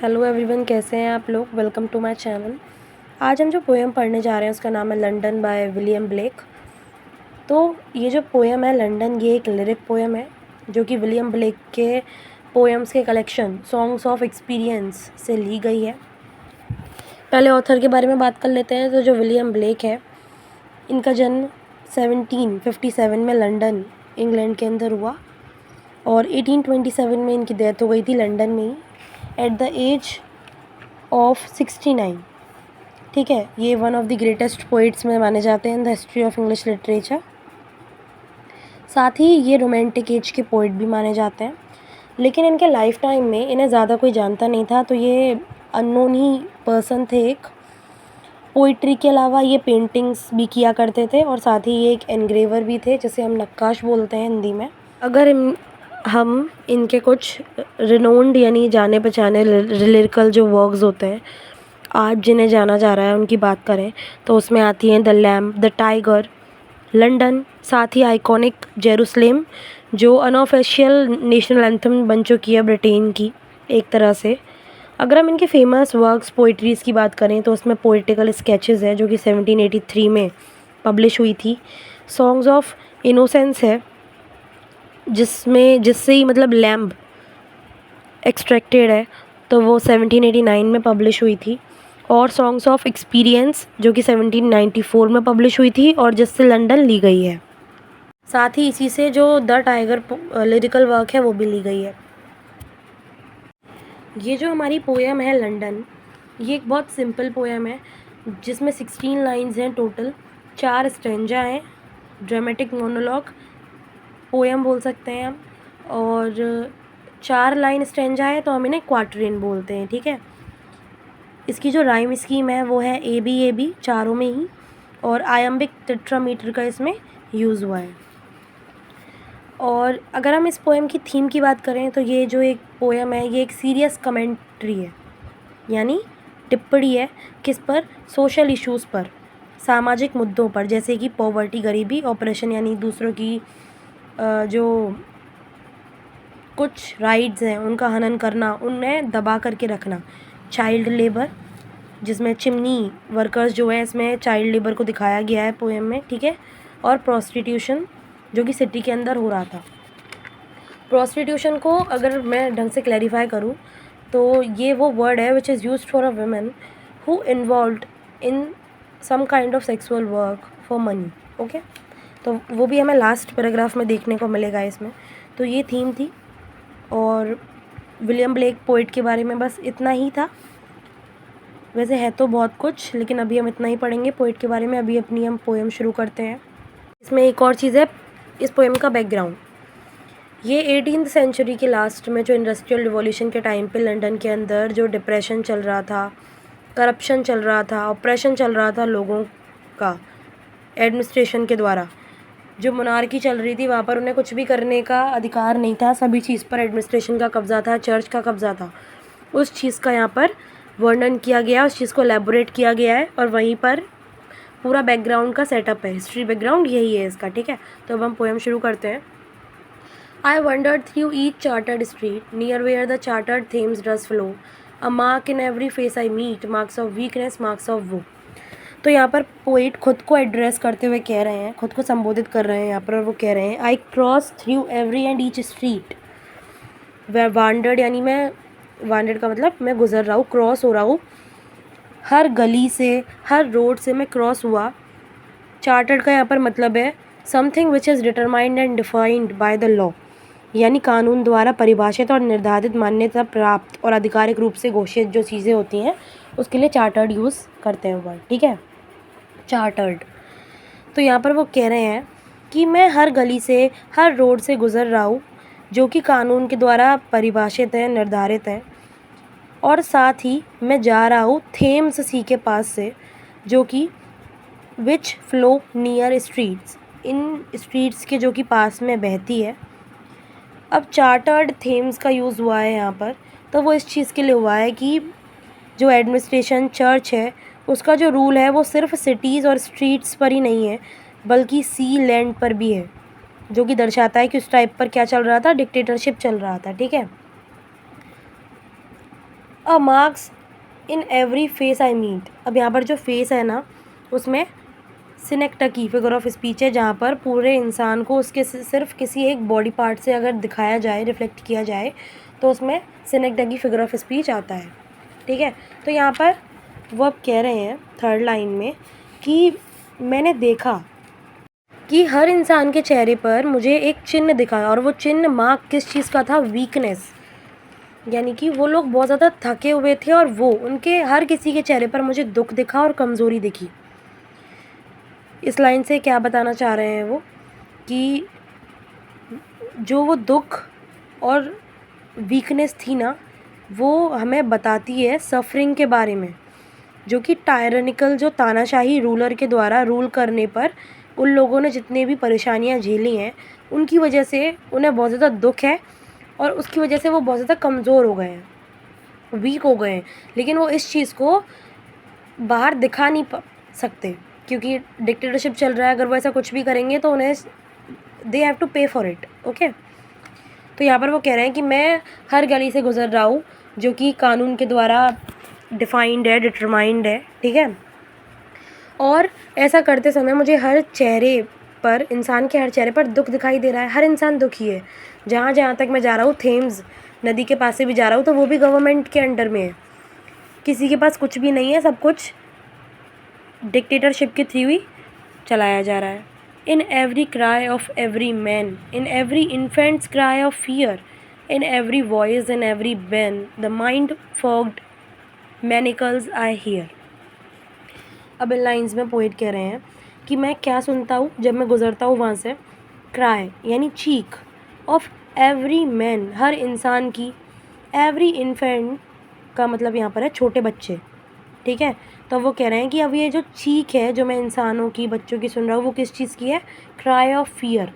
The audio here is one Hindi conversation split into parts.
हेलो एवरीवन, कैसे हैं आप लोग। Welcome to my channel. आज हम जो पोएम पढ़ने जा रहे हैं उसका नाम है लंदन बाय विलियम ब्लेक। तो ये जो पोएम है लंदन, ये एक लिरिक पोएम है जो कि विलियम ब्लेक के पोएम्स के कलेक्शन सॉन्ग्स ऑफ एक्सपीरियंस से ली गई है। पहले ऑथर के बारे में बात कर लेते हैं। तो जो विलियम ब्लेक है, इनका जन्म 1757 में लंदन इंग्लैंड के अंदर हुआ और 1827 में इनकी डेथ हो गई थी लंदन में ही एट द एज ऑफ 69। ठीक है, ये one of the greatest poets में माने जाते हैं in the history of English literature. साथ ही ये रोमांटिक एज के पोइट भी माने जाते हैं, लेकिन इनके लाइफ टाइम में इन्हें ज़्यादा कोई जानता नहीं था। तो ये अननोन ही पर्सन थे। एक पोइट्री के अलावा ये पेंटिंग्स भी किया करते थे और साथ ही ये एक एनग्रेवर भी थे, जिसे हम नक्काश बोलते हैं हिंदी में। अगर हम इनके कुछ रिनोन्ड यानी जाने पहचाने लिरिकल जो वर्क्स होते हैं आज जिन्हें जाना जा रहा है उनकी बात करें तो उसमें आती हैं the lamp, the tiger, London, साथ ही आइकॉनिक जेरूसलेम जो अनऑफिशियल नेशनल एंथम बन चुकी है ब्रिटेन की एक तरह से। अगर हम इनके फेमस वर्क्स पोइट्रीज़ की बात करें तो उसमें पोइटिकल स्केचेस है जो कि 1783 में पब्लिश हुई थी। सॉन्ग्स ऑफ इनोसेंस है जिससे ही मतलब लैम्ब एक्सट्रैक्टेड है, तो वो 1789 में पब्लिश हुई थी। और सॉन्ग्स ऑफ एक्सपीरियंस जो कि 1794 में पब्लिश हुई थी और जिससे लंदन ली गई है। साथ ही इसी से जो द टाइगर लिरिकल वर्क है वो भी ली गई है। ये जो हमारी पोएम है लंदन, ये एक बहुत सिंपल पोएम है जिसमें 16 लाइंस हैं टोटल, 4 स्टैंजा हैं, ड्रामेटिक मोनोलॉग पोएम बोल सकते हैं हम, और 4 लाइन स्टैंजा है तो हम इन्हें क्वार्टरेन बोलते हैं। ठीक है, इसकी जो राइम स्कीम है वो है ए बी चारों में ही, और आयम्बिक टेट्रामीटर का इसमें यूज़ हुआ है। और अगर हम इस पोएम की थीम की बात करें तो ये जो एक पोएम है ये एक सीरियस कमेंट्री है, यानी टिप्पणी है किस पर, सोशल इश्यूज़ पर, सामाजिक मुद्दों पर, जैसे कि पॉवर्टी, गरीबी, ऑपरेशन यानी दूसरों की जो कुछ राइट्स हैं उनका हनन करना, उन्हें दबा करके रखना, चाइल्ड लेबर जिसमें चिमनी वर्कर्स जो है इसमें चाइल्ड लेबर को दिखाया गया है पोएम में। ठीक है, और प्रोस्टिट्यूशन जो कि सिटी के अंदर हो रहा था। प्रोस्टिट्यूशन को अगर मैं ढंग से क्लैरिफाई करूँ तो ये वो वर्ड है which is used for a women who involved in some kind of sexual work for money. Okay, तो वो भी हमें लास्ट पैराग्राफ में देखने को मिलेगा इसमें। तो ये थीम थी और विलियम ब्लेक पोइट के बारे में बस इतना ही था। वैसे है तो बहुत कुछ, लेकिन अभी हम इतना ही पढ़ेंगे पोइट के बारे में। अभी अपनी हम पोएम शुरू करते हैं। इसमें एक और चीज़ है, इस पोएम का बैकग्राउंड। ये 18th सेंचुरी के लास्ट में जो इंडस्ट्रियल रिवॉल्यूशन के टाइम पे लंदन के अंदर जो डिप्रेशन चल रहा था, करप्शन चल रहा था, ऑपरेशन चल रहा था लोगों का एडमिनिस्ट्रेशन के द्वारा, जो मोनार्की चल रही थी वहाँ पर उन्हें कुछ भी करने का अधिकार नहीं था। सभी चीज़ पर एडमिनिस्ट्रेशन का कब्ज़ा था, चर्च का कब्ज़ा था। उस चीज़ का यहाँ पर वर्णन किया गया, उस चीज़ को एलेबोरेट किया गया है और वहीं पर पूरा बैकग्राउंड का सेटअप है, हिस्ट्री बैकग्राउंड यही है इसका। ठीक है, तो अब हम पोएम शुरू करते हैं। I wandered through each chartered street near where the chartered Thames does flow, a mark in every face I meet, marks of weakness, marks of woe. तो यहाँ पर पोइट खुद को एड्रेस करते हुए कह रहे हैं, खुद को संबोधित कर रहे हैं यहाँ पर, और वो कह रहे हैं I cross through every and each street. We wandered यानी मैं, वांडर्ड का मतलब मैं गुजर रहा हूँ, क्रॉस हो रहा हूँ, हर गली से, हर रोड से मैं क्रॉस हुआ। चार्टर्ड का यहाँ पर मतलब है something which is determined and defined by the law, यानी कानून द्वारा परिभाषित और निर्धारित, मान्यता प्राप्त और आधिकारिक रूप से घोषित जो चीज़ें होती हैं उसके लिए चार्टर्ड यूज़ करते हैं वर्ड। ठीक है, चार्टर्ड। तो यहाँ पर वो कह रहे हैं कि मैं हर गली से, हर रोड से गुज़र रहा हूँ जो कि कानून के द्वारा परिभाषित है, निर्धारित है, और साथ ही मैं जा रहा हूँ थेम्स सी के पास से जो कि विच फ्लो नियर स्ट्रीट्स, इन स्ट्रीट्स के जो कि पास में बहती है। अब चार्टर्ड थेम्स का यूज़ हुआ है यहाँ पर, तो वो इस चीज़ के लिए हुआ है कि जो एडमिनिस्ट्रेशन चर्च है उसका जो रूल है वो सिर्फ सिटीज़ और स्ट्रीट्स पर ही नहीं है बल्कि सी लैंड पर भी है, जो कि दर्शाता है कि उस टाइप पर क्या चल रहा था, डिक्टेटरशिप चल रहा था। ठीक है, a marks in every face I meet. अब यहाँ पर जो फेस है ना, उसमें सिनेक्टकी फिगर ऑफ स्पीच है, जहाँ पर पूरे इंसान को उसके सिर्फ किसी एक बॉडी पार्ट से अगर दिखाया जाए, रिफ्लेक्ट किया जाए, तो उसमें सिनेक्टकी फिगर ऑफ स्पीच आता है। ठीक है, तो यहाँ पर वो अब कह रहे हैं थर्ड लाइन में कि मैंने देखा कि हर इंसान के चेहरे पर मुझे एक चिन्ह दिखा, और वो चिन्ह मार्क किस चीज़ का था? वीकनेस। यानी कि वो लोग बहुत ज़्यादा थके हुए थे और वो उनके हर किसी के चेहरे पर मुझे दुख दिखा और कमज़ोरी दिखी। इस लाइन से क्या बताना चाह रहे हैं वो कि जो वो दुख और वीकनेस थी ना, वो हमें बताती है सफ़रिंग के बारे में, जो कि टायरनिकल, जो तानाशाही रूलर के द्वारा रूल करने पर उन लोगों ने जितने भी परेशानियां झेली हैं, उनकी वजह से उन्हें बहुत ज़्यादा दुख है और उसकी वजह से वो बहुत ज़्यादा कमज़ोर हो गए हैं, वीक हो गए हैं। लेकिन वो इस चीज़ को बाहर दिखा नहीं सकते, क्योंकि डिक्टेटरशिप चल रहा है। अगर वो ऐसा कुछ भी करेंगे तो उन्हें दे हैव टू पे फॉर इट। ओके, तो यहाँ पर वो कह रहे हैं कि मैं हर गली से गुजर रहा हूँ जो कि कानून के द्वारा डिफाइंड है, डिटरमाइंड है। ठीक है, और ऐसा करते समय मुझे हर चेहरे पर, इंसान के हर चेहरे पर दुख दिखाई दे रहा है। हर इंसान दुखी है। जहाँ जहाँ तक मैं जा रहा हूँ, थेम्स नदी के पास से भी जा रहा हूँ, तो वो भी गवर्नमेंट के अंडर में है। किसी के पास कुछ भी नहीं है, सब कुछ डिक्टेटरशिप के थ्रू ही चलाया जा रहा है। In every cry of every man, in every infant's cry of fear, in every voice, in every ban, the mind forged manacles I hear. अब इन लाइन्स में पोइट कह रहे हैं कि मैं क्या सुनता हूँ जब मैं गुजरता हूँ वहाँ से? क्राई यानी चीख, ऑफ एवरी मैन, हर इंसान की, एवरी इन्फेंट का मतलब यहाँ पर है छोटे बच्चे। ठीक है, तो वो कह रहे हैं कि अब ये जो चीख है जो मैं इंसानों की, बच्चों की सुन रहा हूँ, वो किस चीज़ की है? Cry of fear.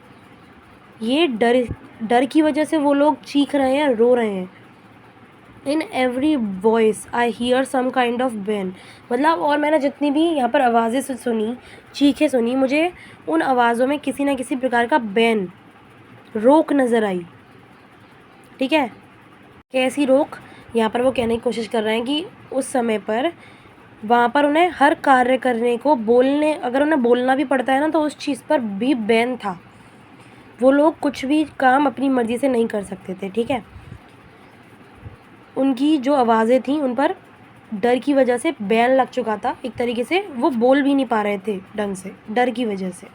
ये डर की वजह से वो लोग चीख रहे हैं, रो रहे हैं। In every voice I hear some kind of ban, मतलब और मैंने जितनी भी यहाँ पर आवाज़ें सुनी, चीखें सुनी, मुझे उन आवाज़ों में किसी न किसी प्रकार का बैन, रोक नज़र आई। ठीक है, कैसी रोक? यहाँ पर वो कहने की कोशिश कर रहे हैं कि उस समय पर वहाँ पर उन्हें हर कार्य करने को, बोलने, अगर उन्हें बोलना भी पड़ता है ना, तो उस चीज़ पर भी बैन था। वो लोग कुछ भी काम अपनी मर्ज़ी से नहीं कर सकते थे। ठीक है, उनकी जो आवाज़ें थीं उन पर डर की वजह से बैन लग चुका था। एक तरीके से वो बोल भी नहीं पा रहे थे ढंग से, डर की वजह से।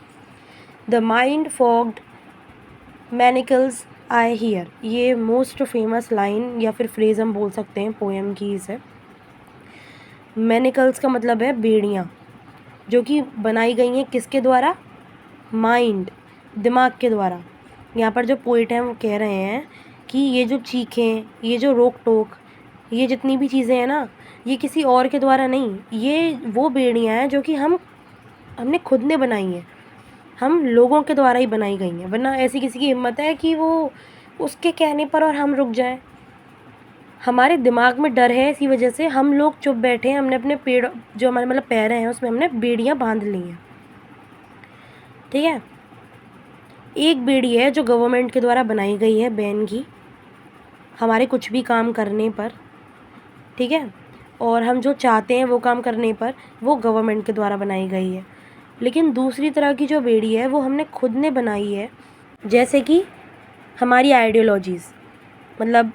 The mind forged manacles I hear, ये मोस्ट फेमस लाइन या फिर फ्रेज़ हम बोल सकते हैं पोएम की इसे। मैनिकल्स का मतलब है बेड़ियाँ, जो कि बनाई गई हैं किसके द्वारा? माइंड, दिमाग के द्वारा। यहाँ पर जो पोइट हैं वो कह रहे हैं कि ये जो चीखें, ये जो रोक टोक, ये जितनी भी चीज़ें हैं ना, ये किसी और के द्वारा नहीं, ये वो बेड़ियाँ हैं जो कि हमने खुद ने बनाई हैं, हम लोगों के द्वारा ही बनाई गई हैं। वरना ऐसी किसी की हिम्मत है कि वो उसके कहने पर और हम रुक जाएं? हमारे दिमाग में डर है, इसी वजह से हम लोग चुप बैठे हैं। हमने अपने पेड़, जो हमारे मतलब पैर हैं, उसमें हमने बेड़ियाँ बांध ली हैं। ठीक है, एक बेड़ी है जो गवर्नमेंट के द्वारा बनाई गई है, बैन की, हमारे कुछ भी काम करने पर। ठीक है, और हम जो चाहते हैं वो काम करने पर वो गवर्नमेंट के द्वारा बनाई गई है। लेकिन दूसरी तरह की जो बेड़ी है वो हमने खुद ने बनाई है, जैसे कि हमारी आइडियोलॉजीज़, मतलब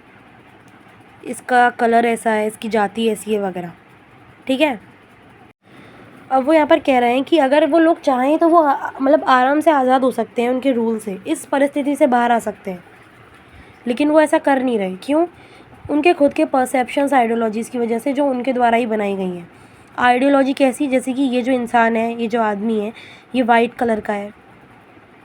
इसका कलर ऐसा है, इसकी जाति ऐसी है वगैरह। ठीक है, अब वो यहाँ पर कह रहे हैं कि अगर वो लोग चाहें तो वो मतलब आराम से आज़ाद हो सकते हैं उनके रूल से, इस परिस्थिति से बाहर आ सकते हैं। लेकिन वो ऐसा कर नहीं रहे। क्यों? उनके खुद के परसेप्शंस, आइडियोलॉजीज़ की वजह से, जो उनके द्वारा ही बनाई गई हैं। आइडियोलॉजी कैसी? जैसे कि ये जो इंसान है, ये जो आदमी है, ये वाइट कलर का है,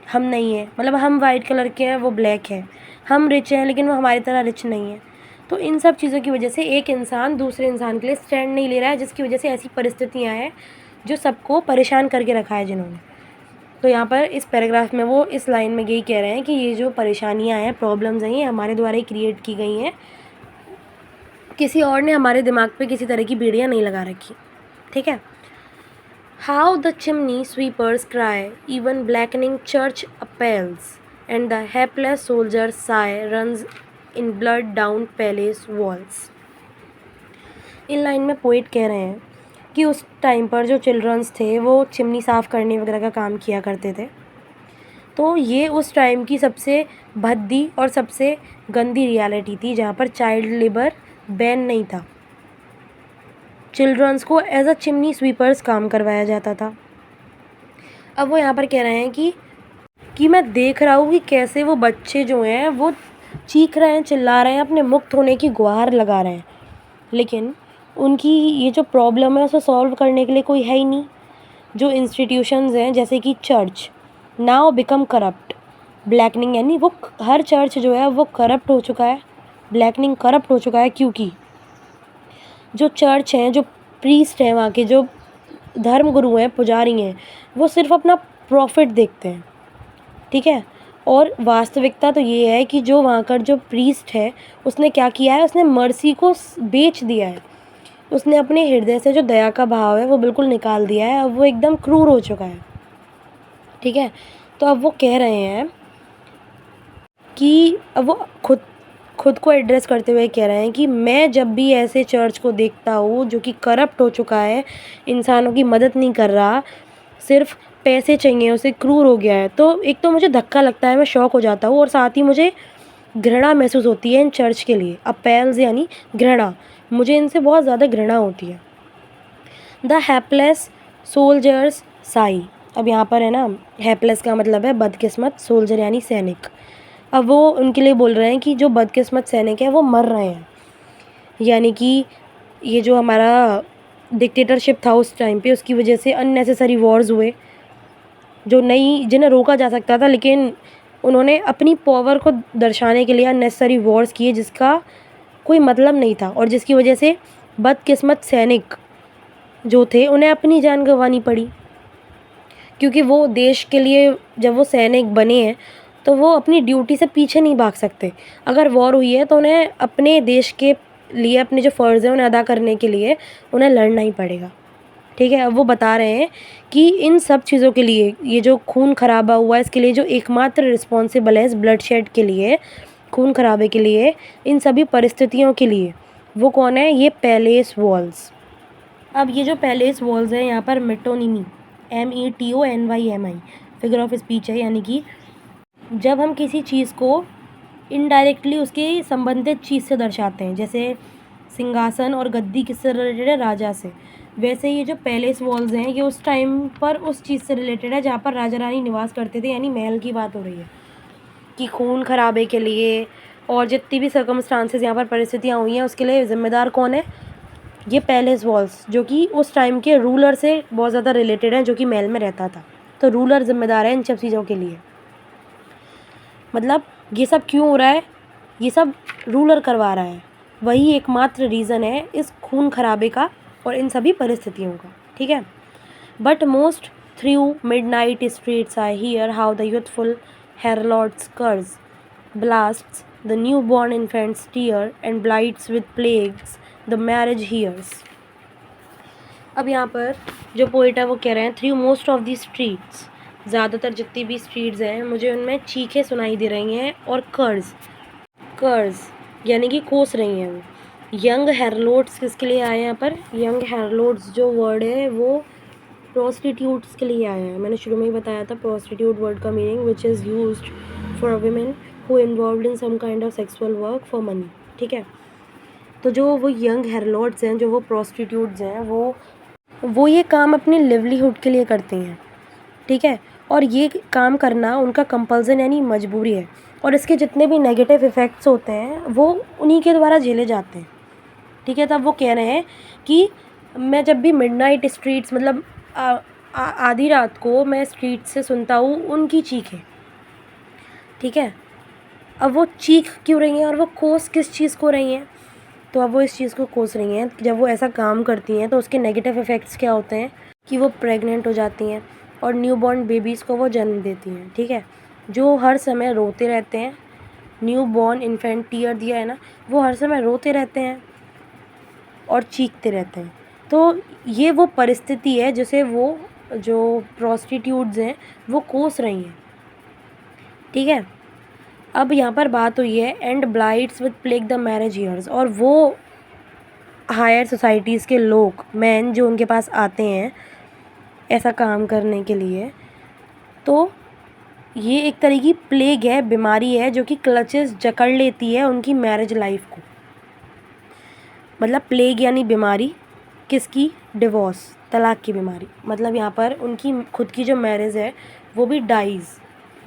हम नहीं है, मतलब हम वाइट कलर के हैं, वो ब्लैक है। हम रिच हैं लेकिन वो हमारी तरह रिच नहीं है। तो इन सब चीज़ों की वजह से एक इंसान दूसरे इंसान के लिए स्टैंड नहीं ले रहा है, जिसकी वजह से ऐसी परिस्थितियाँ हैं जो सबको परेशान करके रखा है जिन्होंने। तो यहाँ पर इस पैराग्राफ में वो इस लाइन में यही कह रहे हैं कि ये जो परेशानियाँ हैं, प्रॉब्लम्स हैं, ये हमारे द्वारा ही क्रिएट की गई हैं, किसी और ने हमारे दिमाग पे किसी तरह की बेड़ियाँ नहीं लगा रखी। ठीक है, how the chimney sweepers cry, even blackening church appals, and the helpless soldier sigh runs in blood down palace walls. इन लाइन में पोइट कह रहे हैं कि उस टाइम पर जो चिल्ड्रंस थे वो चिमनी साफ़ करने वगैरह का काम किया करते थे। तो ये उस टाइम की सबसे भद्दी और सबसे गंदी रियलिटी थी जहाँ पर चाइल्ड लेबर बैन नहीं था। चिल्ड्रंस को एज अ चिमनी स्वीपर्स काम करवाया जाता था। अब वो यहाँ पर कह रहे हैं कि मैं देख रहा हूँ कि कैसे वो बच्चे जो हैं वो चीख रहे हैं, चिल्ला रहे हैं, अपने मुक्त होने की गुहार लगा रहे हैं, लेकिन उनकी ये जो प्रॉब्लम है उसे सॉल्व करने के लिए कोई है ही नहीं। जो इंस्टीट्यूशंस हैं जैसे कि church now become corrupt, blackening, यानी वो हर चर्च जो है वो करप्ट हो चुका है, ब्लैकनिंग करप्ट हो चुका है, क्योंकि जो चर्च हैं, जो प्रीस्ट हैं, वहाँ के जो धर्म गुरु हैं, पुजारी हैं, वो सिर्फ अपना प्रॉफिट देखते हैं। ठीक है, और वास्तविकता तो ये है कि जो वहाँ का जो प्रीस्ट है उसने क्या किया है, उसने मर्सी को बेच दिया है। उसने अपने हृदय से जो दया का भाव है वो बिल्कुल निकाल दिया है। अब वो एकदम क्रूर हो चुका है। ठीक है, तो अब वो कह रहे हैं कि अब वो खुद को एड्रेस करते हुए कह रहे हैं कि मैं जब भी ऐसे चर्च को देखता हूँ जो कि करप्ट हो चुका है, इंसानों की मदद नहीं कर रहा, सिर्फ पैसे चाहिए, उसे क्रूर हो गया है, तो एक तो मुझे धक्का लगता है, मैं शॉक हो जाता हूँ, और साथ ही मुझे घृणा महसूस होती है इन चर्च के लिए। अपेल्स यानी घृणा, मुझे इनसे बहुत ज़्यादा घृणा होती है। द हैपलेस सोल्जर्स साई, अब यहाँ पर है ना, हैपलेस का मतलब है बदकिस्मत, सोल्जर यानी सैनिक। अब वो उनके लिए बोल रहे हैं कि जो बदकिस्मत सैनिक है वो मर रहे हैं, यानी कि ये जो हमारा डिक्टेटरशिप था उस टाइम पे, उसकी वजह से अननेसेसरी वॉर्स हुए जो नहीं, जिन्हें रोका जा सकता था, लेकिन उन्होंने अपनी पावर को दर्शाने के लिए अननेसेसरी वॉर्स किए जिसका कोई मतलब नहीं था, और जिसकी वजह से बदकिस्मत सैनिक जो थे उन्हें अपनी जान गंवानी पड़ी। क्योंकि वो देश के लिए जब वो सैनिक बने हैं तो वो अपनी ड्यूटी से पीछे नहीं भाग सकते। अगर वॉर हुई है तो उन्हें अपने देश के लिए अपने जो फ़र्ज़ है उन्हें अदा करने के लिए उन्हें लड़ना ही पड़ेगा। ठीक है, अब वो बता रहे हैं कि इन सब चीज़ों के लिए, ये जो खून खराबा हुआ है इसके लिए जो एकमात्र रिस्पॉन्सिबल है इस ब्लड शेड के लिए, खून खराबे के लिए, इन सभी परिस्थितियों के लिए, वो कौन है? ये पैलेस वॉल्स। अब ये जो पैलेस वॉल्स है, यहाँ पर metonymy, METONYMI figure of speech है, यानी कि जब हम किसी चीज़ को इनडायरेक्टली उसके संबंधित चीज़ से दर्शाते हैं, जैसे सिंहासन और गद्दी किससे रिलेटेड है? राजा से। वैसे ये जो पैलेस वॉल्स हैं ये उस टाइम पर उस चीज़ से रिलेटेड है जहाँ पर राजा रानी निवास करते थे, यानी महल की बात हो रही है। कि खून खराबे के लिए और जितनी भी सर्कमस्टांसेस यहाँ पर परिस्थितियाँ हुई हैं उसके लिए ज़िम्मेदार कौन है? ये पैलेस वॉल्स, जो कि उस टाइम के रूलर से बहुत ज़्यादा रिलेटेड है, जो कि महल में रहता था। तो रूलर ज़िम्मेदार है इन सब चीज़ों के लिए। मतलब ये सब क्यों हो रहा है? ये सब रूलर करवा रहा है, वही एकमात्र रीज़न है इस खून खराबे का और इन सभी परिस्थितियों का। ठीक है, but most through midnight streets I hear how the youthful herald's curse blasts the newborn infant's tear and blights with plagues the marriage hears। अब यहाँ पर जो पोइट है वो कह रहे हैं through most of the streets, ज़्यादातर जितनी भी स्ट्रीट्स हैं मुझे उनमें चीखें सुनाई दे रही हैं, और कर्ज यानी कि कोस रही हैं वो। यंग हेरलोड्स किसके लिए आए हैं यहाँ पर? यंग हेरलोड्स जो वर्ड है वो प्रोस्टिट्यूट्स के लिए आया है। मैंने शुरू में ही बताया था प्रोस्टिट्यूट वर्ड का meaning, which is used for a women who involved in some kind of sexual work for money. ठीक है, तो जो वो यंग हेरलोड्स हैं, जो वो प्रोस्टिट्यूट्स हैं, वो ये काम अपनी लिवलीहुड के लिए करती हैं। ठीक है, और ये काम करना उनका कंपल्सन यानी मजबूरी है, और इसके जितने भी नेगेटिव इफ़ेक्ट्स होते हैं वो उन्हीं के द्वारा झेले जाते हैं। ठीक है, तब वो कह रहे हैं कि मैं जब भी मिडनाइट स्ट्रीट्स, मतलब आधी रात को मैं स्ट्रीट से सुनता हूँ उनकी चीखें। ठीक है, अब वो चीख क्यों रही हैं और वो कोस किस चीज़ को रही हैं? तो अब वो इस चीज़ को कोस रही हैं जब वो ऐसा काम करती हैं तो उसके नेगेटिव इफ़ेक्ट्स क्या होते हैं कि वो प्रेग्नेंट हो जाती हैं और न्यूबॉर्न बेबीज़ को वो जन्म देती हैं। ठीक है, जो हर समय रोते रहते हैं, न्यूबॉर्न इन्फेंट टीयर दिया है ना, वो हर समय रोते रहते हैं और चीखते रहते हैं। तो ये वो परिस्थिति है जिसे वो जो प्रोस्टिट्यूट्स हैं वो कोस रही हैं। ठीक है, अब यहाँ पर बात हुई है and blights with plague the marriage years, और वो हायर सोसाइटीज़ के लोग, मैन, जो उनके पास आते हैं ऐसा काम करने के लिए, तो ये एक तरह की प्लेग है, बीमारी है जो कि क्लचेस जकड़ लेती है उनकी मैरिज लाइफ को। मतलब प्लेग यानी बीमारी किसकी? डिवोर्स, तलाक की बीमारी। मतलब यहाँ पर उनकी खुद की जो मैरिज है वो भी डाइज,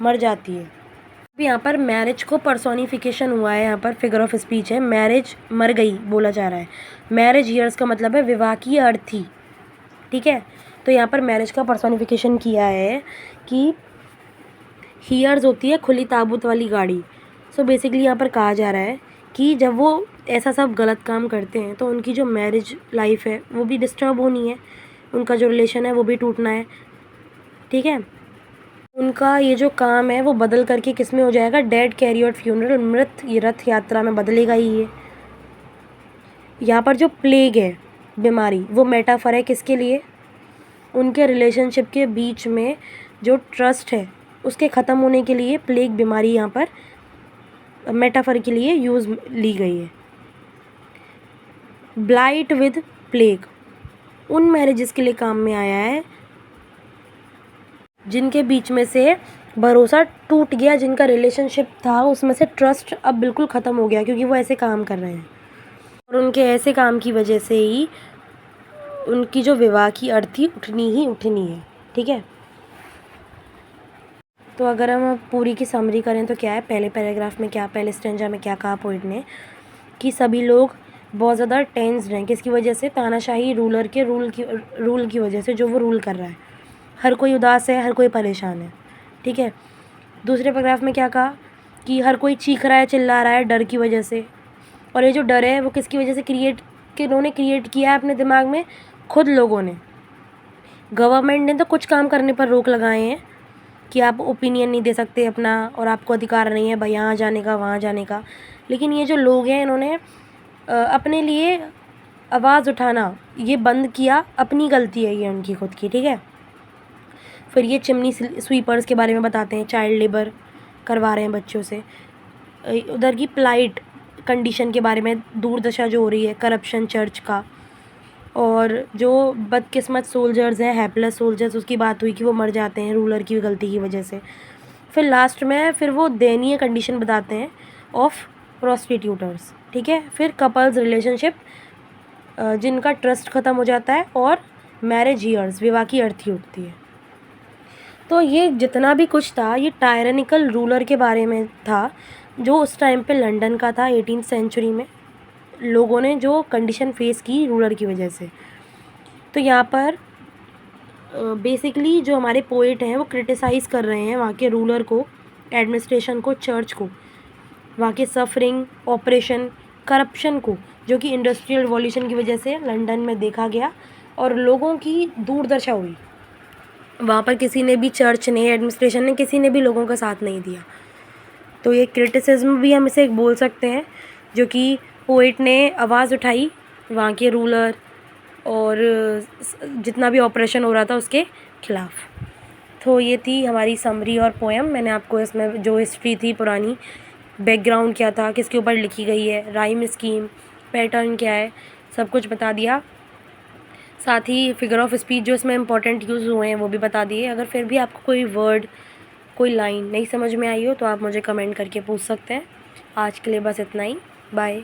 मर जाती है। यहाँ पर मैरिज को पर्सोनिफिकेशन हुआ है, यहाँ पर फिगर ऑफ स्पीच है, मैरिज मर गई बोला जा रहा है। मैरिज ईयर्स का मतलब है विवाह की अर्थी, ठीक है। तो यहाँ पर मैरिज का पर्सोनिफिकेशन किया है कि हीयर्स होती है खुली ताबूत वाली गाड़ी। सो बेसिकली यहाँ पर कहा जा रहा है कि जब वो ऐसा सब गलत काम करते हैं तो उनकी जो मैरिज लाइफ है वो भी डिस्टर्ब होनी है, उनका जो रिलेशन है वो भी टूटना है, ठीक है। उनका ये जो काम है वो बदल करके किस में हो जाएगा? डेड कैरियर फ्यूनरल, मृत रथ यात्रा में बदलेगा ही ये। यहाँ पर जो प्लेग है बीमारी वो मेटाफर है किसके लिए? उनके रिलेशनशिप के बीच में जो ट्रस्ट है उसके ख़त्म होने के लिए प्लेग बीमारी यहाँ पर मेटाफर के लिए यूज़ ली गई है। ब्लाइट विद प्लेग उन मैरिजेस के लिए काम में आया है जिनके बीच में से भरोसा टूट गया, जिनका रिलेशनशिप था उसमें से ट्रस्ट अब बिल्कुल ख़त्म हो गया, क्योंकि वो ऐसे काम कर रहे हैं और उनके ऐसे काम की वजह से ही उनकी जो विवाह की अर्थी उठनी ही उठनी है, ठीक है। तो अगर हम पूरी की समरी करें तो क्या है, पहले पैराग्राफ में क्या, पहले स्टेंजा में क्या कहा पोइट ने कि सभी लोग बहुत ज़्यादा टेंस्ड हैं, किसकी वजह से? तानाशाही रूलर के रूल की वजह से, जो वो रूल कर रहा है। हर कोई उदास है, हर कोई परेशान है, ठीक है। दूसरे पैराग्राफ में क्या कहा कि हर कोई चीख रहा है, चिल्ला रहा है डर की वजह से। और ये जो डर है वो किसकी वजह से इन्होंने क्रिएट किया है अपने दिमाग में? खुद लोगों ने। गवर्नमेंट ने तो कुछ काम करने पर रोक लगाए हैं कि आप ओपिनियन नहीं दे सकते अपना, और आपको अधिकार नहीं है भाई यहाँ जाने का वहाँ जाने का, लेकिन ये जो लोग हैं इन्होंने अपने लिए आवाज़ उठाना ये बंद किया, अपनी गलती है ये उनकी खुद की, ठीक है। फिर ये चिमनी स्वीपर्स के बारे में बताते हैं, चाइल्ड लेबर करवा रहे हैं बच्चों से। उधर की प्लाइट कंडीशन के बारे में, दुर्दशा जो हो रही है करप्शन चर्च का, और जो बदकिस्मत सोल्जर्स हैं, हैप्लेस सोल्जर्स, उसकी बात हुई कि वो मर जाते हैं रूलर की गलती की वजह से। फिर लास्ट में फिर वो दयनीय कंडीशन बताते हैं ऑफ प्रोस्टिट्यूटर्स, ठीक है। फिर कपल्स रिलेशनशिप जिनका ट्रस्ट ख़त्म हो जाता है, और मैरिज ईयर्स, विवाह की अर्थी उठती है। तो ये जितना भी कुछ था ये टायरेनिकल रूलर के बारे में था, जो उस टाइम पे लंदन का था 18th सेंचुरी में, लोगों ने जो कंडीशन फेस की रूलर की वजह से। तो यहाँ पर बेसिकली जो हमारे पोइट हैं वो क्रिटिसाइज़ कर रहे हैं वहाँ के रूलर को, एडमिनिस्ट्रेशन को, चर्च को, वहाँ के सफरिंग, ऑपरेशन, करप्शन को, जो कि इंडस्ट्रियल रिवॉल्यूशन की वजह से लंदन में देखा गया और लोगों की दुर्दशा हुई। वहाँ पर किसी ने भी, चर्च ने, एडमिनिस्ट्रेशन ने, किसी ने भी लोगों का साथ नहीं दिया। तो ये क्रिटिसिज्म भी हम इसे एक बोल सकते हैं, जो कि पोइट ने आवाज़ उठाई वहाँ के रूलर और जितना भी ऑपरेशन हो रहा था उसके खिलाफ। तो ये थी हमारी समरी और पोएम। मैंने आपको इसमें जो हिस्ट्री थी पुरानी, बैकग्राउंड क्या था, किसके ऊपर लिखी गई है, राइम स्कीम, पैटर्न क्या है, सब कुछ बता दिया। साथ ही फिगर ऑफ स्पीच जो इसमें इंपॉर्टेंट यूज़ हुए हैं वो भी बता दिए। अगर फिर भी आपको कोई वर्ड, कोई लाइन नहीं समझ में आई हो तो आप मुझे कमेंट करके पूछ सकते हैं। आज के लिए बस इतना ही, बाय।